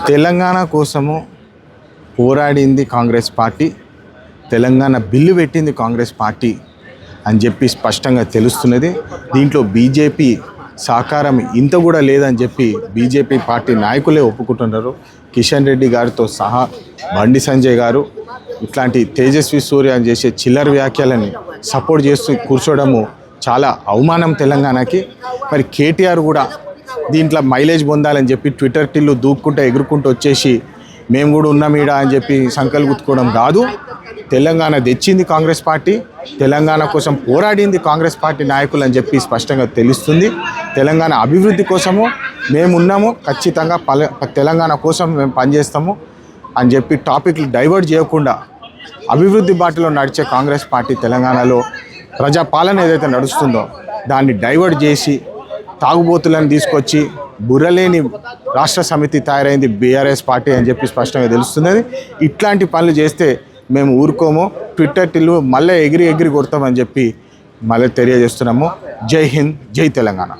తెలంగాణ కోసము పోరాడింది Congress party, Telangana bill పెట్టింది కాంగ్రెస్ పార్టీ అని చెప్పి స్పష్టంగా తెలుస్తున్నది. దీంట్లో బీజేపీ సహకారం ఇంత కూడా లేదని చెప్పి బీజేపీ పార్టీ నాయకులే ఒప్పుకుంటున్నారు. కిషన్ రెడ్డి గారితో సహా బండి సంజయ్ గారు ఇట్లాంటి తేజస్వి సూర్య అని చేసే చిల్లర వ్యాఖ్యలని సపోర్ట్ చేస్తూ కూర్చోవడము చాలా అవమానం తెలంగాణకి. మరి కేటీఆర్ కూడా దీంట్లో మైలేజ్ పొందాలని చెప్పి ట్విట్టర్ టిల్లు దూక్కుంటూ ఎగురుకుంటూ వచ్చేసి మేము కూడా ఉన్నాం ఈడ అని చెప్పి సంకలు గుర్తుకోవడం కాదు. తెలంగాణ తెచ్చింది కాంగ్రెస్ పార్టీ, తెలంగాణ కోసం పోరాడింది కాంగ్రెస్ పార్టీ నాయకులు అని చెప్పి స్పష్టంగా తెలుస్తుంది. తెలంగాణ అభివృద్ధి కోసము మేము ఉన్నాము, ఖచ్చితంగా తెలంగాణ కోసం మేము పనిచేస్తాము అని చెప్పి టాపిక్లు డైవర్ట్ చేయకుండా అభివృద్ధి బాటలో నడిచే కాంగ్రెస్ పార్టీ తెలంగాణలో ప్రజాపాలన ఏదైతే నడుస్తుందో దాన్ని డైవర్ట్ చేసి తాగుబోతులను తీసుకొచ్చి బుర్రలేని రాష్ట్ర సమితి తయారైంది బీఆర్ఎస్ పార్టీ అని చెప్పి స్పష్టంగా తెలుస్తున్నది. ఇట్లాంటి పనులు చేస్తే మేము ఊరుకోము, ట్విట్టర్ టిల్లు మళ్ళీ ఎగిరి కొడతామని చెప్పి మళ్ళీ తెలియజేస్తున్నాము. జై హింద్, జై తెలంగాణ.